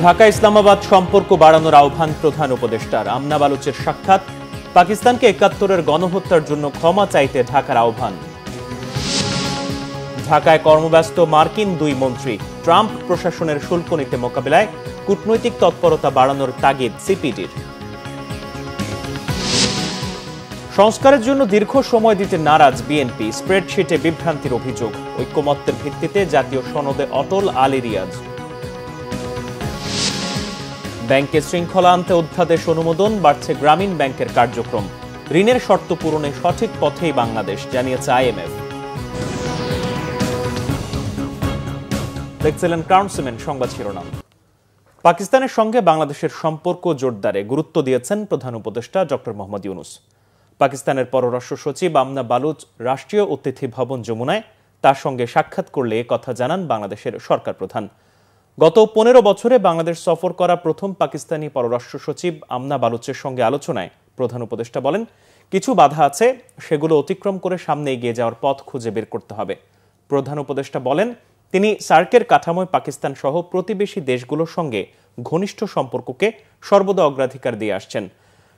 ঢাকা ইসলামাবাদ সম্পর্ক বাড়ানোর আহ্বান প্রধান উপদেষ্টার। আমনা বালুচের সাক্ষাৎ। পাকিস্তানকে ৭১-এর গণহত্যার জন্য ক্ষমা চাইতে ঢাকার আহ্বান। ঢাকায় কর্মব্যস্ত মার্কিন দুই মন্ত্রী। ট্রাম্প প্রশাসনের শুল্ক নীতি মোকাবিলায় কূটনৈতিক তৎপরতা বাড়ানোর তাগিদ সিপিডির। সংস্কারের জন্য দীর্ঘ সময় দিতে নারাজ বিএনপি। স্প্রেডশিটে বিভ্রান্তির অভিযোগ। ঐক্যমত্যের ভিত্তিতে জাতীয় সনদে অটল আলী রিয়াজ। ব্যাংকে শৃঙ্খলা আনতে অধ্যাদেশ অনুমোদন। বাড়ছে গ্রামীণ ব্যাংকের কার্যক্রম। ঋণের শর্ত পূরণে সঠিক পথেই বাংলাদেশ, জানিয়েছে আইএমএফ। দেখছিলেন ক্রাউন সিমেন্ট সংবাদ শিরোনাম। পাকিস্তানের সঙ্গে বাংলাদেশের সম্পর্ক জোরদারে গুরুত্ব দিয়েছেন প্রধান উপদেষ্টা ডক্টর মোহাম্মদ ইউনূস। পাকিস্তানের পররাষ্ট্র সচিব আমনা বালুচ রাষ্ট্রীয় অতিথি ভবন যমুনায় তার সঙ্গে সাক্ষাৎ করলে এ কথা জানান বাংলাদেশের সরকার প্রধান। গত ১৫ বছরে বাংলাদেশ সফর করা প্রথম পাকিস্তানি পররাষ্ট্র সচিব আমনা বালুচের সঙ্গে আলোচনায় প্রধান উপদেষ্টা বলেন, কিছু বাধা আছে, সেগুলো অতিক্রম করে সামনে এগিয়ে যাওয়ার পথ খুঁজে বের করতে হবে। প্রধান উপদেষ্টা বলেন, তিনি সার্কের কাঠামোয় পাকিস্তান সহ প্রতিবেশী দেশগুলোর সঙ্গে ঘনিষ্ঠ সম্পর্ককে সর্বদা অগ্রাধিকার দিয়ে আসছেন।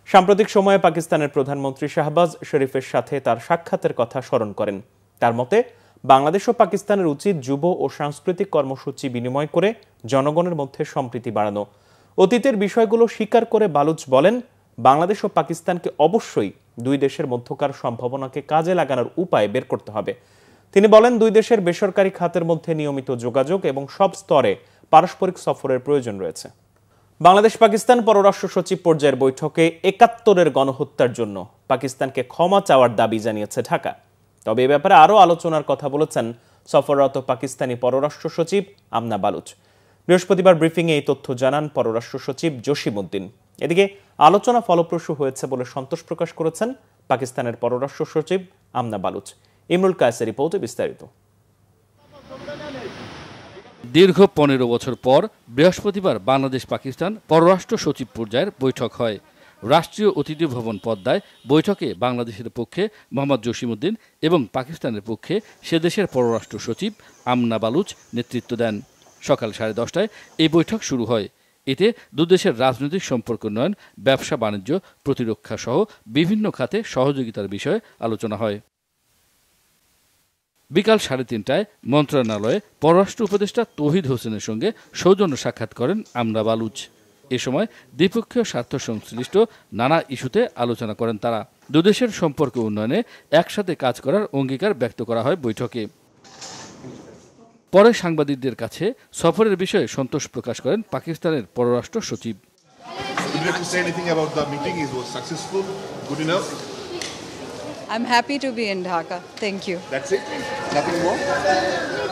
সাম্প্রতিক সময়ে পাকিস্তানের প্রধানমন্ত্রী শাহবাজ শরীফের সাথে তার সাক্ষাতের কথা স্মরণ করেন। তার মতে, বাংলাদেশ ও পাকিস্তানের উচিত যুব ও সাংস্কৃতিক কর্মসূচি বিনিময় করে জনগণের মধ্যে সম্প্রীতি বাড়ানো। অতীতের বিষয়গুলো স্বীকার করে বালুচ বলেন, বাংলাদেশ ও পাকিস্তানকে অবশ্যই দুই দেশের মধ্যকার সম্ভাবনাকে কাজে লাগানোর উপায় বের করতে হবে। তিনি বলেন, দুই দেশের বেসরকারি খাতের মধ্যে নিয়মিত যোগাযোগ এবং সব স্তরে পারস্পরিক সফরের প্রয়োজন রয়েছে। বাংলাদেশ পাকিস্তান পররাষ্ট্র সচিব পর্যায়ের বৈঠকে ৭১-এর গণহত্যার জন্য পাকিস্তানকে ক্ষমা চাওয়ার দাবি জানিয়েছে ঢাকা। তবে এ ব্যাপারে আরও আলোচনার কথা বলেছেন সফররত পাকিস্তানি পররাষ্ট্র সচিব আমনা বালুচ। বৃহস্পতিবার ব্রিফিংয়ে এই তথ্য জানান পররাষ্ট্র সচিব জসিমউদ্দিন। এদিকে আলোচনা ফলপ্রসূ হয়েছে বলে সন্তোষ প্রকাশ করেছেন পাকিস্তানের পররাষ্ট্র সচিব আমনা বালুচ। ইমরুল কায়েসের রিপোর্টে বিস্তারিত। দীর্ঘ ১৫ বছর পর বৃহস্পতিবার বাংলাদেশ পাকিস্তান পররাষ্ট্র সচিব পর্যায়ের বৈঠক হয় রাষ্ট্রীয় অতিথি ভবন পদ্মায়। বৈঠকে বাংলাদেশের পক্ষে মোহাম্মদ জসিমউদ্দিন এবং পাকিস্তানের পক্ষে সে দেশের পররাষ্ট্র সচিব আমনা বালুচ নেতৃত্ব দেন। সকাল 10:30টায় এই বৈঠক শুরু হয়। এতে দুদেশের রাজনৈতিক সম্পর্ক উন্নয়ন, ব্যবসা বাণিজ্য, প্রতিরক্ষা সহ বিভিন্ন খাতে সহযোগিতার বিষয়ে আলোচনা হয়। বিকাল 3:30টায় মন্ত্রণালয়ে পররাষ্ট্র উপদেষ্টা তৌহিদ হোসেনের সঙ্গে সৌজন্য সাক্ষাৎ করেন আমনা বালুচ। এ সময় দ্বিপক্ষীয় স্বার্থ সংশ্লিষ্ট নানা ইস্যুতে আলোচনা করেন তারা। দুদেশের সম্পর্ক উন্নয়নে একসাথে কাজ করার অঙ্গীকার ব্যক্ত করা হয় বৈঠকে। পরে সাংবাদিকদের কাছে সফরের বিষয়ে সন্তোষ প্রকাশ করেন পাকিস্তানের পররাষ্ট্র সচিব। I'm happy to be in Dhaka. Thank you. That's it? Nothing more?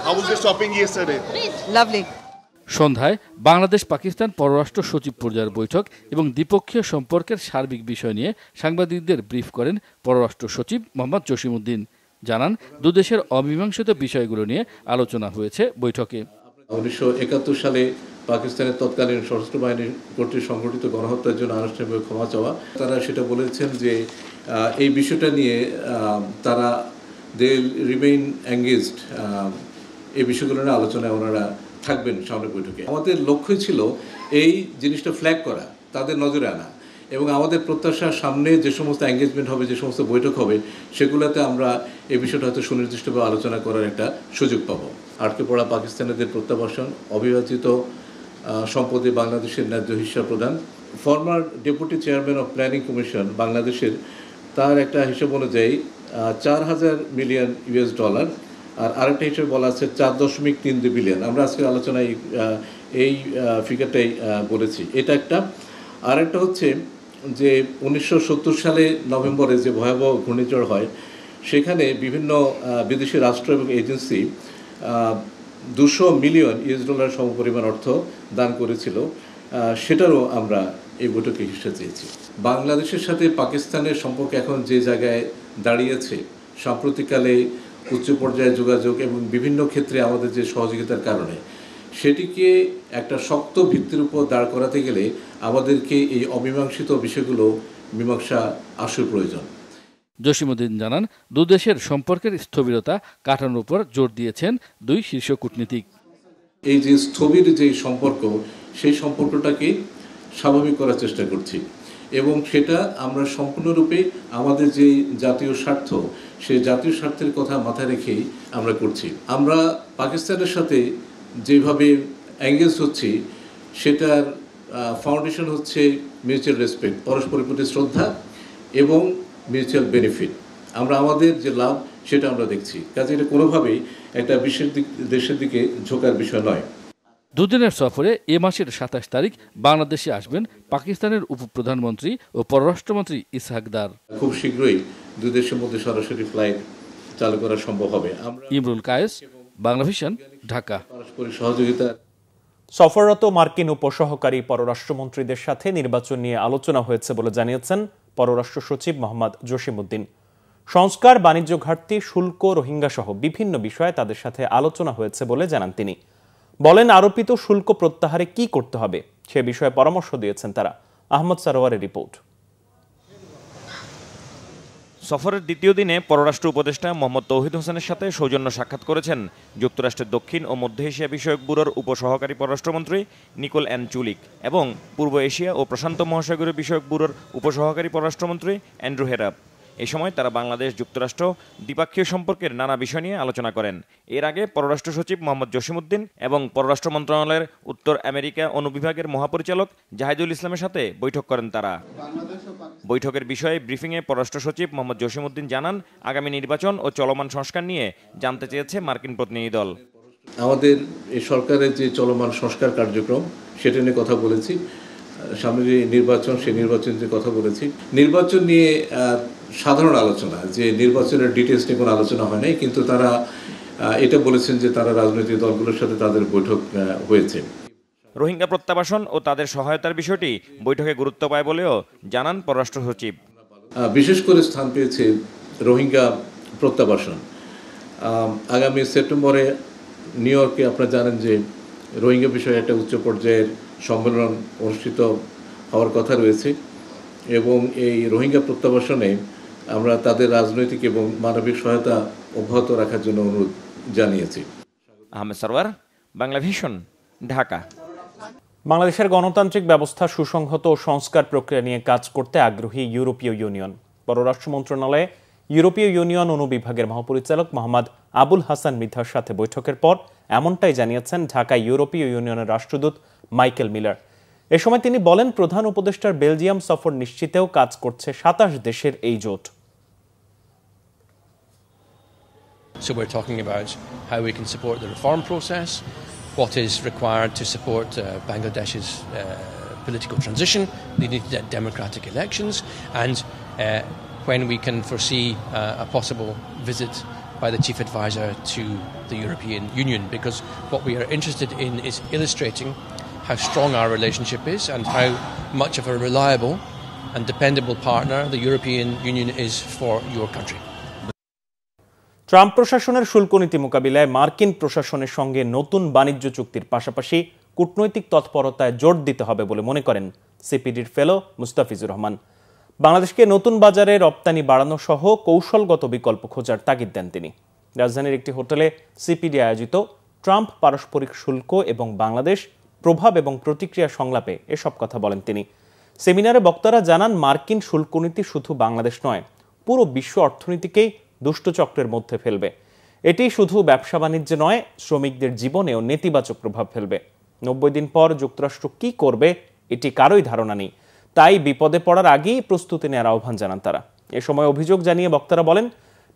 How was your shopping yesterday? Lovely. সন্ধ্যায় বাংলাদেশ পাকিস্তান পররাষ্ট্র সচিব পর্যায়ের বৈঠক এবং দ্বিপক্ষীয় সম্পর্কের সার্বিক বিষয় নিয়ে সাংবাদিকদের ব্রিফ করেন পররাষ্ট্র সচিব মোহাম্মদ জসিমউদ্দিন। জানান, দুদেশের অমীমাংসিত বিষয়গুলো নিয়ে আলোচনা হয়েছে বৈঠকে। 1971 সালে পাকিস্তানের তৎকালীন সশস্ত্র বাহিনী কর্তৃক সংঘটিত গণহত্যার জন্য আনুষ্ঠানিকভাবে ক্ষমা চাওয়া। তারা সেটা বলেছেন যে এই বিষয়টা নিয়ে তারা দে রিমেইন এঙ্গেজড, এই বিষয়গুলো নিয়ে আলোচনায় ওনারা থাকবেন সামনের বৈঠকে। আমাদের লক্ষ্য ছিল এই জিনিসটা ফ্ল্যাগ করা, তাদের নজরে আনা এবং আমাদের প্রত্যাশার সামনে যে সমস্ত এঙ্গেজমেন্ট হবে, যে সমস্ত বৈঠক হবে, সেগুলোতে আমরা এই বিষয়টা হয়তো সুনির্দিষ্টভাবে আলোচনা করার একটা সুযোগ পাব। আটকে পড়া পাকিস্তানিদের প্রত্যাবাসন, অবিভাজিত সম্পদে বাংলাদেশের ন্যায্য হিস্সা প্রদান। Former deputy chairman of planning commission বাংলাদেশের, তার একটা হিসাব অনুযায়ী $4,000 মিলিয়ন আর আরেকটা হিসেবে বলা আছে 4.32 বিলিয়ন। আমরা আজকে আলোচনায় এই ফিগারটাই বলেছি। এটা একটা। আরেকটা হচ্ছে যে 1970 সালে নভেম্বরে যে ভয়াবহ ঘূর্ণিঝড় হয়, সেখানে বিভিন্ন বিদেশি রাষ্ট্র এবং এজেন্সি $200 মিলিয়ন সমপরিমাণ অর্থ দান করেছিল। সেটারও আমরা এই বৈঠকে হিস্সা চেয়েছি। বাংলাদেশের সাথে পাকিস্তানের সম্পর্ক এখন যে জায়গায় দাঁড়িয়েছে, সাম্প্রতিককালে উচ্চ পর্যায়ে যোগাযোগ এবং বিভিন্ন ক্ষেত্রে আমাদের যে সহযোগিতার কারণে, সেটিকে একটা শক্ত ভিত্তির উপর দাঁড় করাতে গেলে আমাদেরকে এই অমীমাংসিত বিষয়গুলো মীমাংসা আসল প্রয়োজন। জসিমউদ্দিন জানান, দুদেশের সম্পর্কের স্থবিরতা কাটানোর উপর জোর দিয়েছেন দুই শীর্ষ কূটনীতিক। এই যে স্থবির যে সম্পর্ক, সেই সম্পর্কটাকে স্বাভাবিক করার চেষ্টা করছি এবং সেটা আমরা সম্পূর্ণরূপে আমাদের যে জাতীয় স্বার্থ সেই জাতীয় স্বার্থের কথা মাথায় রেখেই আমরা করছি। আমরা পাকিস্তানের সাথে যেভাবে এঙ্গেজ হচ্ছি সেটার ফাউন্ডেশন হচ্ছে মিউচুয়াল রেসপেক্ট, পরস্পরের প্রতি শ্রদ্ধা এবং মিউচুয়াল বেনিফিট। আমরা আমাদের যে লাভ সেটা আমরা দেখছি, কাজে এটা কোনোভাবেই একটা দেশের দিকে ঝোঁকার বিষয় নয়। দুদিনের সফরে এ মাসের ২৭ তারিখ বাংলাদেশে আসবেন পাকিস্তানের উপপ্রধানমন্ত্রী ও পররাষ্ট্রমন্ত্রী ইসহাক দার। খুব শীঘ্রই দুই দেশের মধ্যে সরাসরি ফ্লাইট চালু করা সম্ভব হবে। ইমরুল কায়েস, বাংলাভিশন, ঢাকা। পারস্পরিক সহযোগিতা। সফররত মার্কিন উপসহকারী পররাষ্ট্রমন্ত্রীদের সাথে নির্বাচন নিয়ে আলোচনা হয়েছে বলে জানিয়েছেন পররাষ্ট্র সচিব মোহাম্মদ জসিমউদ্দিন। সংস্কার, বাণিজ্য ঘাটতি, শুল্ক, রোহিঙ্গা সহ বিভিন্ন বিষয়ে তাদের সাথে আলোচনা হয়েছে বলে জানান তিনি। বলেন, আরোপিত শুল্ক প্রত্যাহারে কি করতে হবে সে বিষয়ে পরামর্শ দিয়েছেন তারা। আহমদ সারোয়ারের রিপোর্ট। সফরের দ্বিতীয় দিনে পররাষ্ট্র উপদেষ্টা মোহাম্মদ তৌহিদ হোসেনের সাথে সৌজন্য সাক্ষাৎ করেছেন যুক্তরাষ্ট্রের দক্ষিণ ও মধ্য এশিয়া বিষয়ক ব্যুরোর উপসহকারী পররাষ্ট্রমন্ত্রী নিকোল এন চুলিক এবং পূর্ব এশিয়া ও প্রশান্ত মহাসাগরীয় বিষয়ক ব্যুরোর উপসহকারী পররাষ্ট্রমন্ত্রী অ্যান্ড্রু হেরাপ। এই সময় তারা বাংলাদেশ যুক্তরাষ্ট্র দ্বিপাক্ষীয় সম্পর্কের নানা বিষয় নিয়ে আলোচনা করেন। এর আগে পররাষ্ট্র সচিব মোহাম্মদ জসিমউদ্দিন এবং পররাষ্ট্র মন্ত্রণালয়ের উত্তর আমেরিকা অনুবিভাগের মহাপরিচালক জাহিদুল ইসলামের সাথে বৈঠক করেন তারা। বৈঠকের বিষয়ে ব্রিফিংয়ে পররাষ্ট্র সচিব মোহাম্মদ জসিমউদ্দিন জানান, আগামী নির্বাচন ও চলমান সংস্কার নিয়ে জানতে চেয়েছে মার্কিন প্রতিনিধি দল। আমাদের এই সরকারের যে চলমান সংস্কার কার্যক্রম সেটা নিয়ে কথা বলেছি, সামনে যে নির্বাচন সেই নির্বাচন নিয়ে কথা বলেছি। নির্বাচন নিয়ে সাধারণ আলোচনা, যে নির্বাচনের ডিটেলস নিয়ে কোনো আলোচনা হয় নাই, কিন্তু তারা এটা বলেছেন যে তারা রাজনৈতিক দলগুলোর সাথে তাদের বৈঠক হয়েছে। রোহিঙ্গা প্রত্যাবাসন ও তাদের সহায়তার বিষয়টি বৈঠকে গুরুত্ব পায় বলেও জানান পররাষ্ট্র সচিব। বিশেষ করে স্থান পেয়েছে রোহিঙ্গা প্রত্যাবাসন। আগামী সেপ্টেম্বরে নিউ ইয়র্কে আপনারা জানেন যে রোহিঙ্গা বিষয়ে একটা উচ্চ পর্যায়ের সম্মেলন অনুষ্ঠিত হওয়ার কথা রয়েছে এবং এই রোহিঙ্গা প্রত্যাবাসনে আমরা তাদের রাজনৈতিক এবং মানবিক সহায়তা অব্যাহত রাখার জন্য অনুরোধ জানিয়েছি। আহমেদ সারওয়ার, বাংলাভিশন, ঢাকা। বাংলাদেশের গণতান্ত্রিক ব্যবস্থা সুসংহত ও সংস্কার প্রক্রিয়া নিয়ে কাজ করতে আগ্রহী ইউরোপীয় ইউনিয়ন। পররাষ্ট্র মন্ত্রণালয়ে ইউরোপীয় ইউনিয়ন অনুবিভাগের মহাপরিচালক মোহাম্মদ আবুল হাসান মৃধার সাথে বৈঠকের পর এমনটাই জানিয়েছেন ঢাকায় ইউরোপীয় ইউনিয়নের রাষ্ট্রদূত মাইকেল মিলার। এ সময় তিনি বলেন, প্রধান উপদেষ্টার বেলজিয়াম সফর নিশ্চিতেও কাজ করছে ২৭ দেশের এই জোট। So we're talking about how we can support the reform process, what is required to support Bangladesh's political transition, leading to democratic elections, and when we can foresee a possible visit by the Chief Advisor to the European Union, because what we are interested in is illustrating how strong our relationship is and how much of a reliable and dependable partner the European Union is for your country. Trump প্রশাসনের শুল্ক নীতি মোকাবিলায় মার্কিন প্রশাসনের সঙ্গে নতুন বাণিজ্য চুক্তির পাশাপাশি কূটনৈতিক তৎপরতায় জোর দিতে হবে বলে মনে করেন সিপিডির ফেলো মুস্তাফিজুর রহমান। বাংলাদেশকে নতুন বাজারে রপ্তানি বাড়ানো সহ কৌশলগত বিকল্প খোঁজার তাগিদ দেন তিনি। রাজধানীর একটি হোটেলে সিপিডি আয়োজিত ট্রাম্প পারস্পরিক শুল্ক এবং বাংলাদেশ প্রভাব এবং প্রতিক্রিয়া সংলাপে এসব কথা বলেন তিনি। সেমিনারে বক্তারা জানান, মার্কিন শুল্ক নীতি শুধু বাংলাদেশ নয়, পুরো বিশ্ব অর্থনীতিকেই দুষ্টচক্রের মধ্যে ফেলবে। এটি শুধু ব্যবসা বাণিজ্যে নয়, শ্রমিকদের জীবনেও নেতিবাচক প্রভাব ফেলবে। ৯০ দিন পর যুক্তরাষ্ট্র কি করবে এটি কারোই ধারণা নেই, তাই বিপদে পড়ার আগেই প্রস্তুতি নেওয়ার আহ্বান জানান তারা। এ সময় অভিযোগ জানিয়ে বক্তারা বলেন,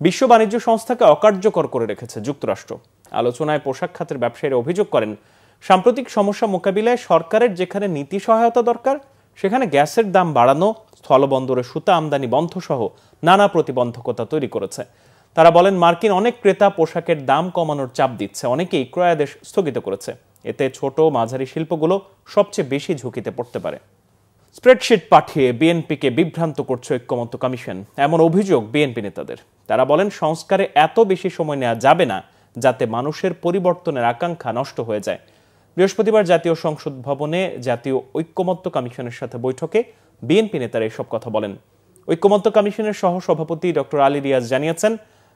বিশ্ব বাণিজ্য সংস্থাকে অকার্যকর করে রেখেছে যুক্তরাষ্ট্র। আলোচনায় পোশাক খাতের ব্যবসায়ীরা অভিযোগ করেন, সাম্প্রতিক সমস্যা মোকাবিলায় সরকারের যেখানে নীতি সহায়তা দরকার সেখানে গ্যাসের দাম বাড়ানো, স্থলবন্দরে সুতা আমদানি বন্ধ সহ নানা প্রতিবন্ধকতা তৈরি করেছে। তারা বলেন, মার্কিন অনেক ক্রেতা পোশাকের দাম কমানোর চাপ দিচ্ছে, অনেকেই ক্রয়াদেশ স্থগিত করেছে। এতে ছোট মাঝারি শিল্পগুলো সবচেয়ে বেশি ঝুঁকিতে পড়তে পারে। স্প্রেডশিট পাঠিয়ে বিএনপিকে বিভ্রান্ত করছে ঐক্যমত্য কমিশন, এমন অভিযোগ বিএনপি নেতাদের। তারা বলেন, সংস্কারে এত বেশি সময় নেওয়া যাবে না যাতে মানুষের পরিবর্তনের আকাঙ্ক্ষা নষ্ট হয়ে যায়। বৃহস্পতিবার জাতীয় সংসদ ভবনে জাতীয় ঐক্যমত্য কমিশনের সাথে বৈঠকে বিএনপি নেতারা এসব কথা বলেন। ঐক্যমত্য কমিশনের সহসভাপতি ডক্টর আলী রিয়াজ জানিয়েছেন,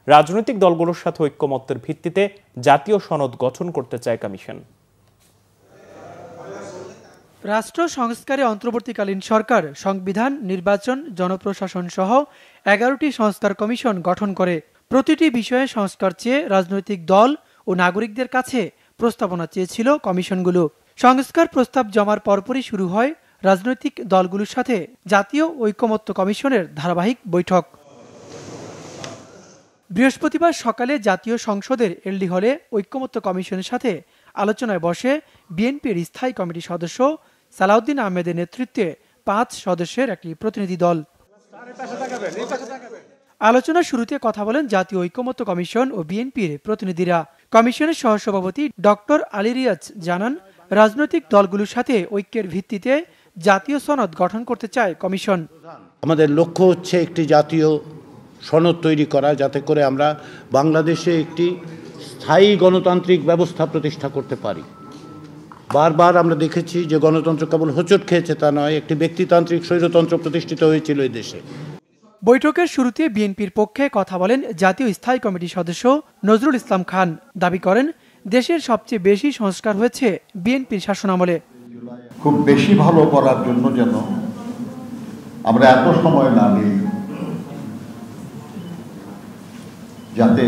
রাজনৈতিক দলগুলোর সাথে ঐক্যমত্যের ভিত্তিতে জাতীয় সনদ গঠন করতে চায় কমিশন। রাষ্ট্র সংস্কারে অন্তর্বর্তীকালীন সরকার সংবিধান, নির্বাচন, জনপ্রশাসন সহ 11টি সংস্কার কমিশন গঠন করে। প্রতিটি বিষয়ে সংস্কার চেয়ে রাজনৈতিক দল ও নাগরিকদের কাছে প্রস্তাবনা চেয়েছিল কমিশনগুলো। সংস্কার প্রস্তাব জমার পরপরই শুরু হয় রাজনৈতিক দলগুলোর সাথে জাতীয় ঐকমত্য কমিশনের ধারাবাহিক বৈঠক। বৃহস্পতিবার সকালে জাতীয় সংসদের এলডি হলে ঐকমত্য কমিশনের সাথে আলোচনায় বসে বিএনপির স্থায়ী কমিটির সদস্য সালাউদ্দিন আহমেদের নেতৃত্বে 5 সদস্যের একটি প্রতিনিধি দল। আলোচনার শুরুতে কথা বলেন জাতীয় ঐকমত্য কমিশন ও বিএনপির প্রতিনিধিরা। কমিশনের সহসভাপতি ডক্টর আলী রিয়াজ জানান, রাজনৈতিক দলগুলোর সাথে ঐক্যের ভিত্তিতে জাতীয় সনদ গঠন করতে চায় কমিশন। আমাদের লক্ষ্য হচ্ছে একটি জাতীয় সনদ তৈরি করা, যাতে করে আমরা বাংলাদেশে একটি স্থায়ী গণতান্ত্রিক ব্যবস্থা প্রতিষ্ঠা করতে পারি। বারবার আমরা দেখেছি যে গণতন্ত্র কেবল হোঁচট খেয়েছে তা নয়, একটি ব্যক্তিতান্ত্রিক স্বৈরতন্ত্র প্রতিষ্ঠিত হয়েছিল এই দেশে। বৈঠকের শুরুতে বিএনপির পক্ষে কথা বলেন জাতীয় স্থায়ী কমিটির সদস্য নজরুল ইসলাম খান। দাবি করেন, দেশের সবচেয়ে বেশি সংস্কার হয়েছে বিএনপির শাসনামলে। খুব বেশি ভালো করার জন্য যেন আমরা এত সময় না নিই, যাতে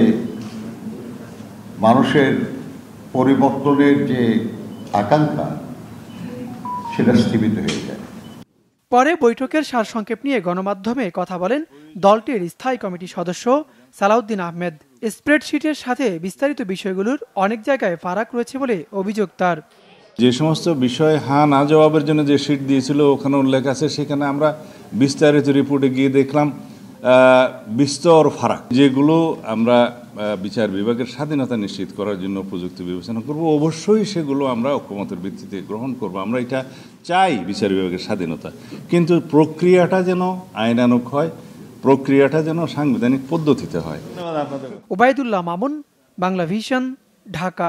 মানুষের পরিবর্তনের যে আকাঙ্ক্ষা সেটা স্থিমিত হয়ে যায়। পরে বৈঠকের সারসংক্ষেপ নিয়ে গণমাধ্যমে কথা বলেন দলটির স্থায়ী কমিটির সদস্য সালাউদ্দিন আহমেদ। স্প্রেডশিটের সাথে বিস্তারিত বিষয়গুলোর অনেক জায়গায় ফারাক রয়েছে বলে অভিযোগ তার। যে সমস্ত বিষয় হ্যাঁ না জবাবের জন্য যে শিট দিয়েছিল ওখানে উল্লেখ আছে, সেখানে আমরা বিস্তারিত রিপোর্টে গিয়ে দেখলাম বিস্তর ফারাক। যেগুলো আমরা বিচার বিভাগের স্বাধীনতা নিশ্চিত করার জন্য উপযুক্ত বিবেচনা করব, অবশ্যই সেগুলো আমরা ঐকমত্যের ভিত্তিতে গ্রহণ করব। আমরা এটা চাই, বিচার বিভাগের স্বাধীনতা, কিন্তু প্রক্রিয়াটা যেন আইনানুগ হয়, প্রক্রিয়াটা যেন সাংবিধানিক পদ্ধতিতে হয়। ওবায়দুল্লাহ মামুন, বাংলা ভিশন, ঢাকা।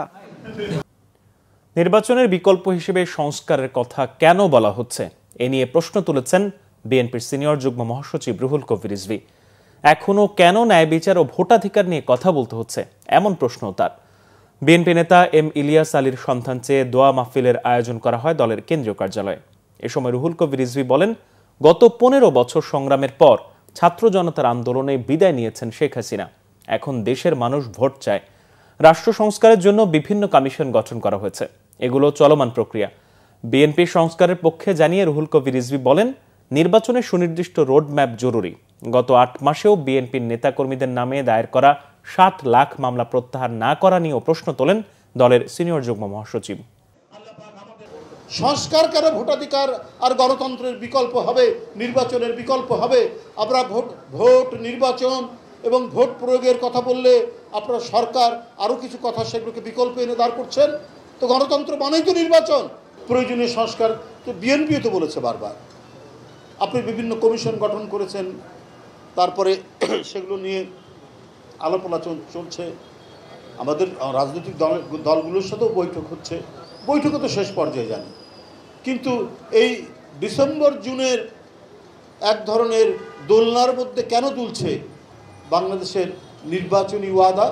নির্বাচনের বিকল্প হিসেবে সংস্কারের কথা কেন বলা হচ্ছে, এ নিয়ে প্রশ্ন তুলেছেন বিএনপির সিনিয়র যুগ্ম মহাসচিব রুহুল কবির রিজভী। এখনও কেন ন্যায় বিচার ও ভোটাধিকার নিয়ে কথা বলতে হচ্ছে, এমন প্রশ্ন তার। বিএনপি নেতা এম ইলিয়াস আলীর সন্ধান চেয়ে দোয়া মাহফিলের আয়োজন করা হয় দলের কেন্দ্রীয় কার্যালয়ে। এ সময় রুহুল কবির রিজভী বলেন, গত 15 বছর সংগ্রামের পর ছাত্র জনতার আন্দোলনে বিদায় নিয়েছেন শেখ হাসিনা। এখন দেশের মানুষ ভোট চায়। রাষ্ট্র সংস্কারের জন্য বিভিন্ন কমিশন গঠন করা হয়েছে, এগুলো চলমান প্রক্রিয়া। বিএনপি সংস্কারের পক্ষে জানিয়ে রুহুল কবির রিজভী বলেন, নির্বাচনে সুনির্দিষ্ট রোডম্যাপ জরুরি। গত 8 মাসেও বিএনপির নেতাকর্মীদের নামে দায়ের করা 7 লাখ মামলা প্রত্যাহার না করা নিয়েও প্রশ্ন তোলেন দলের সিনিয়র যুগ্ম মহাসচিব। সংস্কার কেন ভোটাধিকার আর গণতন্ত্রের বিকল্প হবে, নির্বাচনের বিকল্প হবে? আমরা ভোট নির্বাচন এবং ভোট প্রয়োগের কথা বললে আপনার সরকার আরও কিছু কথা সেগুলোকে বিকল্প এনে দাঁড় করছেন। তো গণতন্ত্র মানেই তো নির্বাচন। প্রয়োজনীয় সংস্কার তো বিএনপিও তো বলেছে বারবার। আপনি বিভিন্ন কমিশন গঠন করেছেন, তারপরে সেগুলো নিয়ে আলোচনা চলছে। আমাদের রাজনৈতিক দলগুলোর সাথেও বৈঠক হচ্ছে, বৈঠকে তো শেষ পর্যায়ে জানি। কিন্তু এই ডিসেম্বর জুনের এক ধরনের দোলনার মধ্যে কেন দুলছে বাংলাদেশের নির্বাচনী ওয়াদা?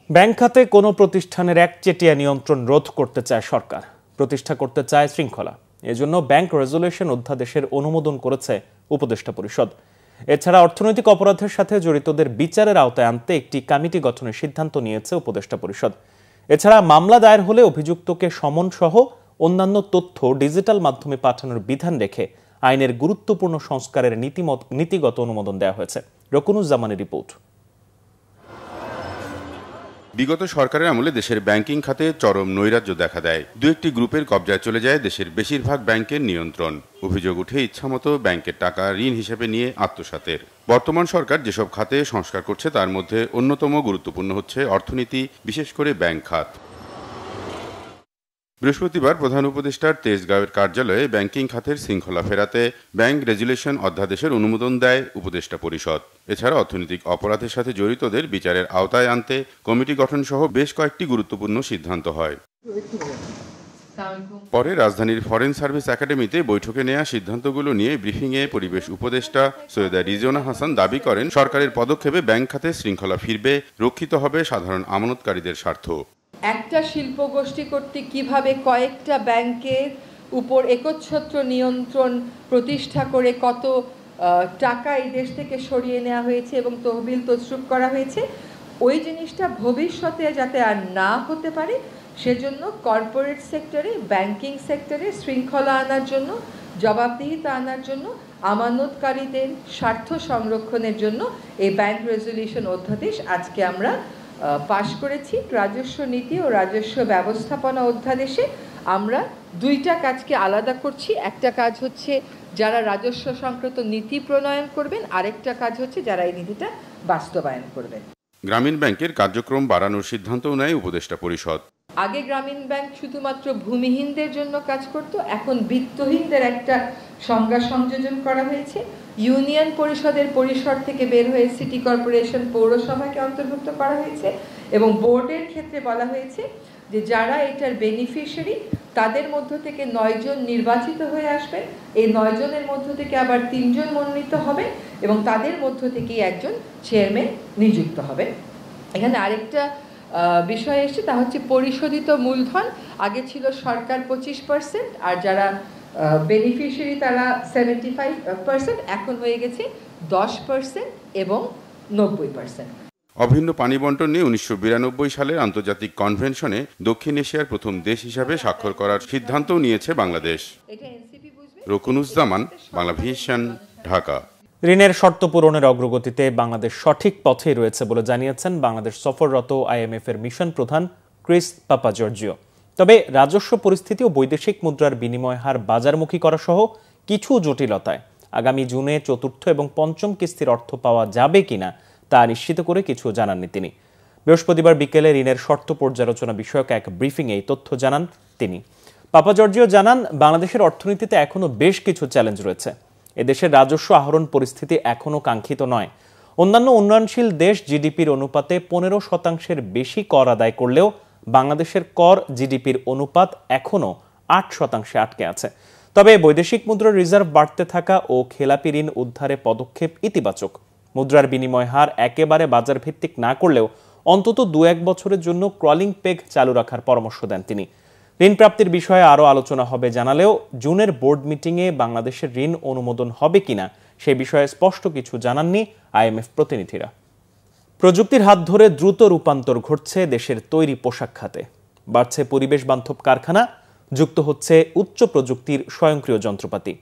ব্যাংক খাতে কোনো প্রতিষ্ঠানের একচেটিয়া নিয়ন্ত্রণ রোধ করতে চায় সরকার, প্রতিষ্ঠা করতে চায় শৃঙ্খলা। এজন্য ব্যাংক রেজুলেশন অধ্যাদেশের অনুমোদন করেছে উপদেষ্টা পরিষদ। এছাড়া অর্থনৈতিক অপরাধের সাথে জড়িতদের বিচারের আওতায় আনতে একটি কমিটি গঠনের সিদ্ধান্ত নিয়েছে উপদেষ্টা পরিষদ। এছাড়া মামলা দায়ের হলে অভিযুক্তকে সমন সহ অন্যান্য তথ্য ডিজিটাল মাধ্যমে পাঠানোর বিধান রেখে আইনের গুরুত্বপূর্ণ সংস্কারের নীতিগত অনুমোদন দেওয়া হয়েছে। রকুনুজ্জামানের রিপোর্ট। বিগত সরকারের আমলে দেশের ব্যাংকিং খাতে চরম নৈরাজ্য দেখা দেয়। দু একটি গ্রুপের কবজায় চলে যায় দেশের বেশিরভাগ ব্যাংকের নিয়ন্ত্রণ। অভিযোগ উঠে ইচ্ছামতো ব্যাংকের টাকা ঋণ হিসেবে নিয়ে আত্মসাতের। বর্তমান সরকার যেসব খাতে সংস্কার করছে তার মধ্যে অন্যতম গুরুত্বপূর্ণ হচ্ছে অর্থনীতি, বিশেষ করে ব্যাংক খাত। বৃহস্পতিবার প্রধান উপদেষ্টার তেজগাঁওয়ের কার্যালয়ে ব্যাংকিং খাতের শৃঙ্খলা ফেরাতে ব্যাংক রেজুলেশন অধ্যাদেশের অনুমোদন দেয় উপদেষ্টা পরিষদ। এছাড়া অর্থনৈতিক অপরাধের সাথে জড়িতদের বিচারের আওতায় আনতে কমিটি গঠন সহ বেশ কয়েকটি গুরুত্বপূর্ণ সিদ্ধান্ত হয়। পরে রাজধানীর ফরেন সার্ভিস একাডেমিতে বৈঠকে নেওয়া সিদ্ধান্তগুলো নিয়ে ব্রিফিংয়ে পরিবেশ উপদেষ্টা সৈয়দা রিজওয়ানা হাসান দাবি করেন, সরকারের পদক্ষেপে ব্যাংক খাতে শৃঙ্খলা ফিরবে, রক্ষিত হবে সাধারণ আমানতকারীদের স্বার্থ। একটা শিল্প গোষ্ঠী কর্তৃক কিভাবে কয়েকটা ব্যাংকের উপর একচ্ছত্র নিয়ন্ত্রণ প্রতিষ্ঠা করে কত টাকা এই দেশ থেকে সরিয়ে নেওয়া হয়েছে এবং তহবিল তছরুপ করা হয়েছে, ওই জিনিসটা ভবিষ্যতে যাতে আর না হতে পারে সেজন্য কর্পোরেট সেক্টরে, ব্যাংকিং সেক্টরে শৃঙ্খলা আনার জন্য, জবাবদিহিতা আনার জন্য, আমানতকারীদের স্বার্থ সংরক্ষণের জন্য এই ব্যাংক রেজলিউশন অধ্যাদেশ আজকে আমরা পাশ করেছি। রাজস্ব নীতি ও রাজস্ব ব্যবস্থাপনা অধ্যাদেশে আমরা দুইটা কাজকে আলাদা করছি। একটা কাজ হচ্ছে যারা রাজস্ব সংক্রান্ত নীতি প্রণয়ন করবেন, আরেকটা কাজ হচ্ছে যারা এই নীতিটা বাস্তবায়ন করবেন। গ্রামীণ ব্যাংকের কার্যক্রম বাড়ানোর সিদ্ধান্তও নেয় উপদেষ্টা পরিষদ। আগে গ্রামীণ ব্যাংক শুধুমাত্র ভূমিহীনদের জন্য কাজ করত, এখন বিত্তহীনদের একটা সংজ্ঞা সংযোজন করা হয়েছে। ইউনিয়ন পরিষদের পরিসর থেকে বের হয়ে সিটি কর্পোরেশন, পৌরসভাকে অন্তর্ভুক্ত করা হয়েছে এবং বোর্ডের ক্ষেত্রে বলা হয়েছে যে যারা এটার বেনিফিশিয়ারি তাদের মধ্য থেকে 9 জন নির্বাচিত হয়ে আসবেন। এই 9 জনের মধ্য থেকে আবার 3 জন মনোনীত হবে এবং তাদের মধ্য থেকেই একজন চেয়ারম্যান নিযুক্ত হবে। এখানে আরেকটা বিষয় এসছে, তা হচ্ছে পরিশোধিত মূলধন। আগে ছিল সরকার 25% আর যারা বেনিফিশিয়ারি তারা 75%, এখন হয়ে গেছে 10% এবং 90%। অভিন্ন পানি বন্টন নিয়ে 1992 সালের আন্তর্জাতিক কনভেনশনে দক্ষিণ এশিয়ার প্রথম দেশ হিসাবে স্বাক্ষর করার সিদ্ধান্তও নিয়েছে বাংলাদেশ। রকুনুজ্জামান, বাংলাভিশন, ঢাকা। ঋণের শর্ত পূরণের অগ্রগতিতে বাংলাদেশ সঠিক পথেই রয়েছে বলে জানিয়েছেন বাংলাদেশ সফররত IMF এর মিশন প্রধান ক্রিস পাপাজর্জিও। তবে রাজস্ব পরিস্থিতি ও বৈদেশিক মুদ্রার বিনিময় হার বাজারমুখী করা সহ কিছু জটিলতায় আগামী জুনে চতুর্থ এবং পঞ্চম কিস্তির অর্থ পাওয়া যাবে কিনা তা নিশ্চিত করে কিছু জানাননি তিনি। বৃহস্পতিবার বিকেলে ঋণের শর্ত পর্যালোচনা বিষয়ক এক ব্রিফিংয়ে এই তথ্য জানান তিনি। পাপাজর্জিও জানান, বাংলাদেশের অর্থনীতিতে এখনো বেশ কিছু চ্যালেঞ্জ রয়েছে। এদেশের রাজস্ব আহরণ পরিস্থিতি এখনো কাঙ্ক্ষিত নয়। অন্যান্য উন্নয়নশীল দেশ জিডিপির অনুপাতে 15% বেশি কর আদায় করলেও বাংলাদেশের কর জিডিপির অনুপাত এখনো 8% আটকে আছে। তবে বৈদেশিক মুদ্রার রিজার্ভ বাড়তে থাকা ও খেলাপি ঋণ উদ্ধারে পদক্ষেপ ইতিবাচক। মুদ্রার বিনিময় হার একেবারে বাজার ভিত্তিক না করলেও অন্তত 2-1 বছরের জন্য ক্রলিং পেগ চালু রাখার পরামর্শ দেন তিনি। ঋণ প্রাপ্তির বিষয়ে আরও আলোচনা হবে জানালেও জুনের বোর্ড মিটিংয়ে বাংলাদেশের ঋণ অনুমোদন হবে কিনা সে বিষয়ে স্পষ্ট কিছু জানাননি IMF প্রতিনিধিরা। প্রযুক্তির হাত ধরে দ্রুত রূপান্তর ঘটছে দেশের তৈরি পোশাক খাতে। বাড়ছে পরিবেশ বান্ধব কারখানা, যুক্ত হচ্ছে উচ্চ প্রযুক্তির স্বয়ংক্রিয় যন্ত্রপাতি।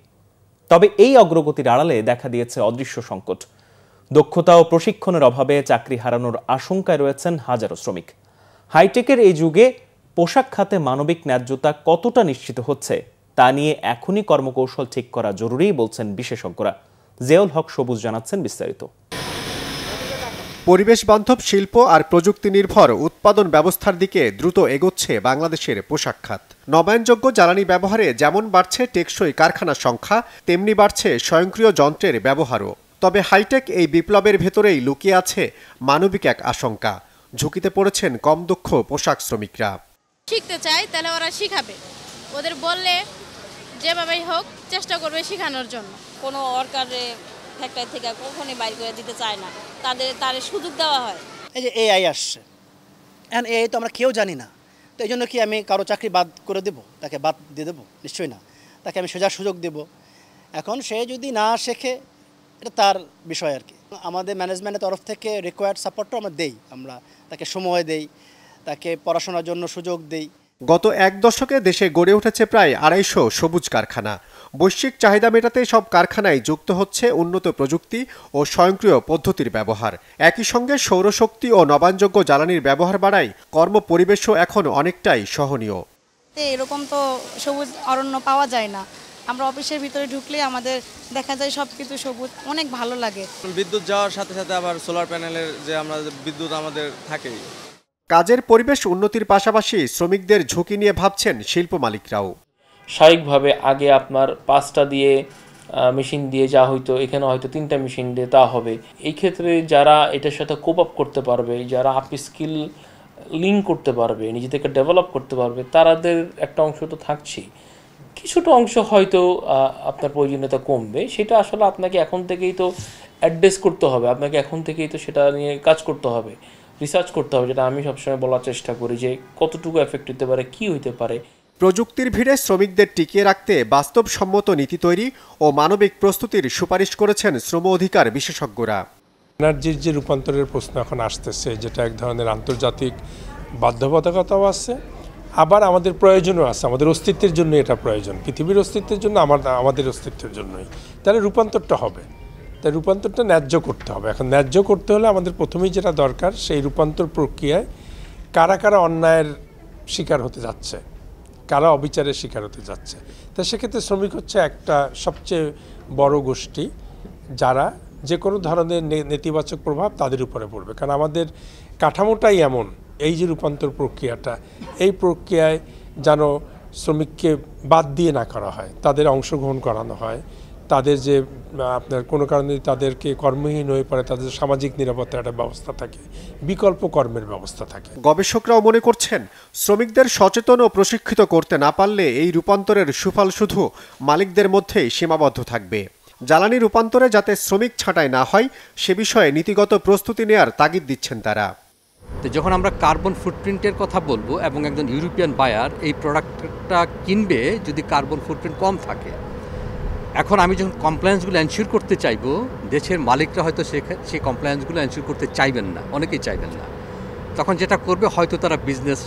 তবে এই অগ্রগতির আড়ালে দেখা দিয়েছে অদৃশ্য সংকট। দক্ষতা ও প্রশিক্ষণের অভাবে চাকরি হারানোর আশঙ্কায় রয়েছেন হাজারো শ্রমিক। হাইটেকের এই যুগে পোশাক খাতে মানবিক ন্যায্যতা কতটা নিশ্চিত হচ্ছে তা নিয়ে এখনই কর্মকৌশল ঠিক করা জরুরি বলছেন বিশেষজ্ঞরা। জিয়াউল হক সবুজ জানাচ্ছেন বিস্তারিত। পরিবেশ বান্ধব শিল্প আর প্রযুক্তি নির্ভর উৎপাদন ব্যবস্থার দিকে দ্রুত এগোচ্ছে বাংলাদেশের পোশাক খাত। নবায়নযোগ্য জ্বালানি ব্যবহারে যেমন বাড়ছে টেকসই কারখানার সংখ্যা, তেমনি বাড়ছে স্বয়ংক্রিয় যন্ত্রের ব্যবহারও। তবে হাইটেক এই বিপ্লবের ভেতরেই লুকিয়ে আছে মানবিক এক আশঙ্কা। ঝুঁকিতে পড়েছেন কম দক্ষ পোশাক শ্রমিকরা। শিখতে চাই তাহলে ওরা শিখাবে, ওদের বললে যেভাবেই হোক চেষ্টা করবে শেখানোর জন্য। কোনো ওয়ার্কারে ফ্যাক্টরি থেকে কখনই বাইর করে দিতে চায় না, তাদের সুযোগ দেওয়া হয়। এই যে AI আসছে, এখন AI তো আমরা কেউ জানি না, তো এই জন্য কি আমি কারো চাকরি বাদ করে দেব? তাকে বাদ দিয়ে দেবো? নিশ্চয়ই না। তাকে আমি সোজা সুযোগ দেব। এখন সে যদি না শেখে এটা তার বিষয় আর কি। আমাদের ম্যানেজমেন্টের তরফ থেকে রিকোয়ার্ড সাপোর্টও আমরা দেই, আমরা তাকে সময় দেই, তাকে পড়াশোনার জন্য সুযোগ দেই। গত 1 দশকে দেশে গড়ে উঠেছে প্রায় 250 সবুজ কারখানা। বৈশ্বিক চাহিদা মেটাতে সব কারখানায় যুক্ত হচ্ছে উন্নত প্রযুক্তি ও স্বয়ংক্রিয় পদ্ধতির ব্যবহার। একই সঙ্গে সৌরশক্তি ও নবায়নযোগ্য জ্বালানির ব্যবহার বাড়ায় কর্মপরিবেশও এখন অনেকটাই সহনীয়। এরকম তো সবুজ অরণ্য পাওয়া যায় না। আমরা অফিসের ভিতরে ঢুকলে আমাদের দেখা যায় সব কিছু সবুজ, অনেক ভালো লাগে। বিদ্যুৎ যাওয়ার সাথে সাথে আবার সোলার প্যানেলের যে আমরা বিদ্যুৎ আমাদের থাকেই। কাজের পরিবেশ উন্নতির পাশাপাশি শ্রমিকদের ঝুঁকি নিয়ে ভাবছেন শিল্প মালিকরাও। স্বাভাবিকভাবে আগে আপনার 5টা দিয়ে মেশিন দিয়ে যা হয়তো, এখানে হয়তো 3টা মেশিন দিয়ে তা হবে। এই ক্ষেত্রে যারা এটার সাথে কোপ আপ করতে পারবে, যারা আপনি স্কিল লিঙ্ক করতে পারবে, নিজেদেরকে ডেভেলপ করতে পারবে, তাদের একটা অংশ তো থাকছেই। কিছুটা অংশ হয়তো আপনার প্রয়োজনীয়তা কমবে, সেটা আসলে আপনাকে এখন থেকেই তো অ্যাড্রেস করতে হবে, আপনাকে এখন থেকেই তো সেটা নিয়ে কাজ করতে হবে। রিসার্চ করতে হবে, যেটা আমি সবসময় বলার চেষ্টা করি যে কতটুকু এফেক্ট হতে পারে, কি হইতে পারে। প্রযুক্তির ভিড়ে শ্রমিকদের টিকিয়ে রাখতে বাস্তবসম্মত নীতি তৈরি ও মানবিক প্রস্তুতির সুপারিশ করেছেন শ্রম অধিকার বিশেষজ্ঞরা। এনার্জির যে রূপান্তরের প্রশ্ন এখন আসতেছে, যেটা এক ধরনের আন্তর্জাতিক বাধ্যবাধকতাও আছে, আবার আমাদের প্রয়োজনও আছে, আমাদের অস্তিত্বের জন্য এটা প্রয়োজন, পৃথিবীর অস্তিত্বের জন্য, আমাদের অস্তিত্বের জন্যই। তাহলে রূপান্তরটা হবে, তাই রূপান্তরটা ন্যায্য করতে হবে। এখন ন্যায্য করতে হলে আমাদের প্রথমেই যেটা দরকার, সেই রূপান্তর প্রক্রিয়ায় কারা কারা অন্যায়ের শিকার হতে যাচ্ছে, কারা অবিচারের শিকার হতে যাচ্ছে। তা সেক্ষেত্রে শ্রমিক হচ্ছে একটা সবচেয়ে বড় গোষ্ঠী, যারা যে কোনো ধরনের নেতিবাচক প্রভাব তাদের উপরে পড়বে। কারণ আমাদের কাঠামোটাই এমন, এই যে রূপান্তর প্রক্রিয়াটা, এই প্রক্রিয়ায় যেন শ্রমিককে বাদ দিয়ে না করা হয়, তাদের অংশগ্রহণ করানো হয়, তাদের যে আপনার কোনো কারণে তাদেরকে কর্মহীন হয়ে পড়ে, তাদের সামাজিক নিরাপত্তার একটা ব্যবস্থা থাকে, বিকল্প কর্মের ব্যবস্থা থাকে। গবেষকরাও মনে করছেন, শ্রমিকদের সচেতন ও প্রশিক্ষিত করতে না পারলে এই রূপান্তরের সুফল শুধু মালিকদের মধ্যেই সীমাবদ্ধ থাকবে। জ্বালানি রূপান্তরে যাতে শ্রমিক ছাঁটাই না হয় সে বিষয়ে নীতিগত প্রস্তুতি নেয়ার তাগিদ দিচ্ছেন তারা। তো যখন আমরা কার্বন ফুটপ্রিন্টের কথা বলবো এবং একজন ইউরোপিয়ান বায়ার এই প্রোডাক্টটা কিনবে যদি কার্বন ফুটপ্রিন্ট কম থাকে, এখন আমি যখন কমপ্লায়েন্সগুলো এনশিওর করতে চাইবো, দেশের মালিকরা হয়তো সেই কমপ্লায়েন্সগুলো এনশিওর করতে চাইবেন না, অনেকেই চাইবেন না। তখন যেটা করবে, হয়তো তারা বিজনেস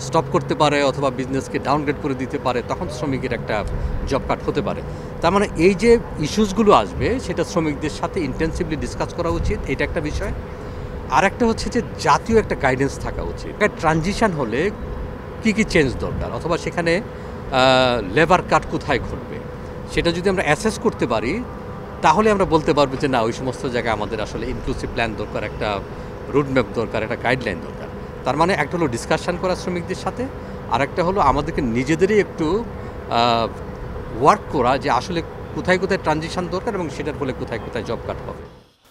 স্টপ করতে পারে অথবা বিজনেসকে ডাউনগ্রেড করে দিতে পারে, তখন শ্রমিকের একটা জব কাট হতে পারে। তার মানে এই যে ইস্যুসগুলো আসবে, সেটা শ্রমিকদের সাথে ইন্টেন্সিভলি ডিসকাস করা উচিত, এটা একটা বিষয়। আর একটা হচ্ছে যে জাতীয় একটা গাইডেন্স থাকা উচিত। ট্রানজিশন হলে কি কি চেঞ্জ দরকার, অথবা সেখানে লেবার কাট কোথায় ঘটবে, সেটা যদি আমরা অ্যাসেস করতে পারি, তাহলে আমরা বলতে পারবো যে না, ওই সমস্ত জায়গায় আমাদের আসলে ইনক্লুসিভ প্ল্যান দরকার, একটা রুটম্যাপ দরকার, একটা গাইডলাইন দরকার। তার মানে একটা হলো ডিসকাশন করা শ্রমিকদের সাথে, আর একটা হলো আমাদেরকে নিজেদেরই একটু ওয়ার্ক করা যে আসলে কোথায় কোথায় ট্রানজিশন দরকার এবং সেটার ফলে কোথায় কোথায় জব কাট হবে।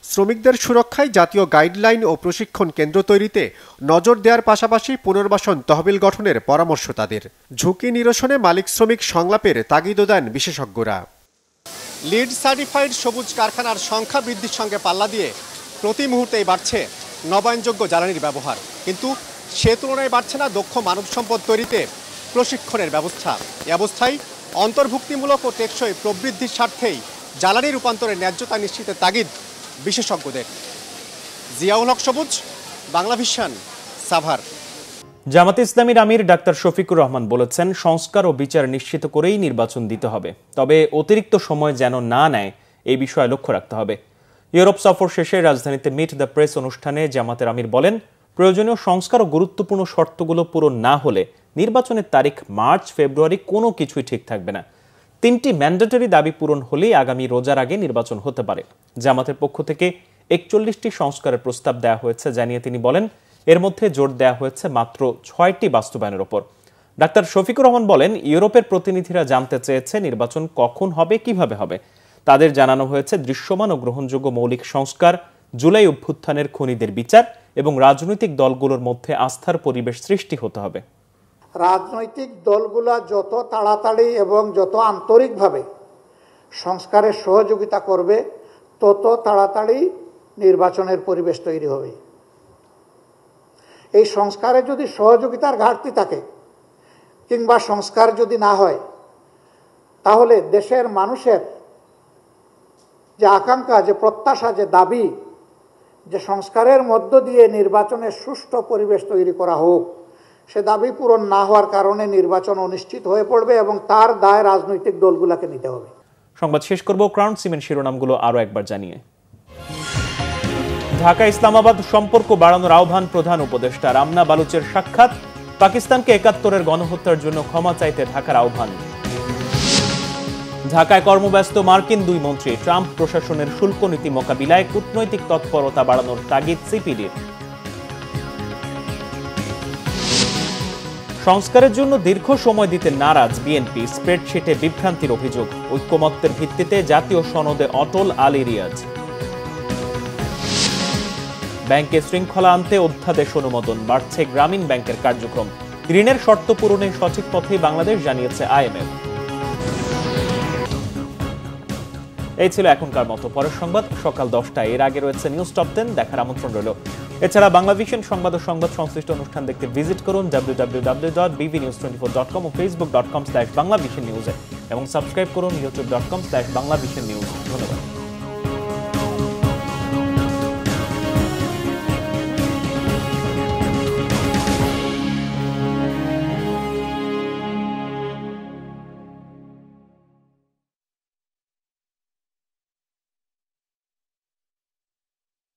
শ্রমিকদের সুরক্ষায় জাতীয় গাইডলাইন ও প্রশিক্ষণ কেন্দ্র তৈরিতে নজর দেওয়ার পাশাপাশি পুনর্বাসন তহবিল গঠনের পরামর্শ তাদের। ঝুঁকি নিরসনে মালিক শ্রমিক সংলাপের তাগিদও দেন বিশেষজ্ঞরা। লিড সার্টিফাইড সবুজ কারখানার সংখ্যা বৃদ্ধির সঙ্গে পাল্লা দিয়ে প্রতি মুহূর্তেই বাড়ছে নবায়নযোগ্য জ্বালানির ব্যবহার, কিন্তু সে তুলনায় বাড়ছে না দক্ষ মানব সম্পদ তৈরিতে প্রশিক্ষণের ব্যবস্থা। এ অবস্থায় অন্তর্ভুক্তিমূলক ও টেকসই প্রবৃদ্ধির স্বার্থেই জ্বালানি রূপান্তরের ন্যায্যতা নিশ্চিতের তাগিদ বিশেষজ্ঞদের। জিয়াউল হক সবুজ, বাংলা ভিশন, সাভার। জামাতে ইসলামীর আমির ডাক্তার শফিকুর রহমান বলেছেন, সংস্কার ও বিচার নিশ্চিত করেই নির্বাচন দিতে হবে, তবে অতিরিক্ত সময় যেন না নেয় এই বিষয়ে লক্ষ্য রাখতে হবে। ইউরোপ সফর শেষে রাজধানীতে মিট দ্য প্রেস অনুষ্ঠানে জামাতের আমির বলেন, প্রয়োজনীয় সংস্কার ও গুরুত্বপূর্ণ শর্তগুলো পূরণ না হলে নির্বাচনের তারিখ মার্চ ফেব্রুয়ারি কোনো কিছুই ঠিক থাকবে না। 3টি ম্যান্ডেটরি দাবি পূরণ হলেই আগামী রোজার আগে নির্বাচন হতে পারে। জামাতের পক্ষ থেকে 41টি সংস্কারের প্রস্তাব দেওয়া হয়েছে জানিয়ে তিনি বলেন, এর মধ্যে জোর দেওয়া হয়েছে মাত্র 6টি বাস্তবায়নের ওপর। ডাক্তার শফিকুর রহমান বলেন, ইউরোপের প্রতিনিধিরা জানতে চেয়েছে নির্বাচন কখন হবে, কিভাবে হবে। তাদের জানানো হয়েছে দৃশ্যমান ও গ্রহণযোগ্য মৌলিক সংস্কার, জুলাই অভ্যুত্থানের খুনিদের বিচার এবং রাজনৈতিক দলগুলোর মধ্যে আস্থার পরিবেশ সৃষ্টি হতে হবে। রাজনৈতিক দলগুলা যত তাড়াতাড়ি এবং যত আন্তরিকভাবে সংস্কারের সহযোগিতা করবে, তত তাড়াতাড়ি নির্বাচনের পরিবেশ তৈরি হবে। এই সংস্কারে যদি সহযোগিতার ঘাটতি থাকে কিংবা সংস্কার যদি না হয়, তাহলে দেশের মানুষের যে আকাঙ্ক্ষা, যে প্রত্যাশা, যে দাবি, যে সংস্কারের মধ্য দিয়ে নির্বাচনের সুষ্ঠু পরিবেশ তৈরি করা হোক, সে দাবি পূরণ না হওয়ার কারণে নির্বাচন অনিশ্চিত হয়ে পড়বে এবং তার দায় রাজনৈতিক দলগুলোকে নিতে হবে। সংবাদ শেষ করব ক্রাউন সিমেন্ট শিরোনামগুলো আরো একবার জানিয়ে। ঢাকা ইসলামাবাদ সম্পর্ক বাড়ানোর আহ্বান প্রধান উপদেষ্টা। রামনা বালুচের সাক্ষাৎ। পাকিস্তানকে ৭১-এর গণহত্যার জন্য ক্ষমা চাইতে ঢাকার আহ্বান। ঢাকায় কর্মব্যস্ত মার্কিন 2 মন্ত্রী। ট্রাম্প প্রশাসনের শুল্ক নীতি মোকাবিলায় কূটনৈতিক তৎপরতা বাড়ানোর তাগিদ সিপিডির। সংস্কারের জন্য দীর্ঘ সময় দিতে নারাজ বিএনপি। স্প্রেডশিটে বিভ্রান্তির অভিযোগ। ঐক্যমত্যের ভিত্তিতে জাতীয় সনদে অটল আলী রিয়াজ। ব্যাংকে শৃঙ্খলা আনতে অধ্যাদেশ অনুমোদন। বাড়ছে গ্রামীণ ব্যাংকের কার্যক্রম। ঋণের শর্ত পূরণে সঠিক পথেই বাংলাদেশ, জানিয়েছে আইএমএফ। এই ছিল এখনকার মতো। পরের সংবাদ সকাল 10টায়। এর আগে রয়েছে নিউজ টপ 10 দেখার আমন্ত্রণ রইল। এছাড়া বাংলাভিশন সংবাদ ও সংবাদ সংশ্লিষ্ট অনুষ্ঠান দেখতে ভিজিট করুন www.bbnews24.com ও facebook.com/banglavisionnews এবং সাবস্ক্রাইব করুন youtube.com/banglavisionnews। ধন্যবাদ।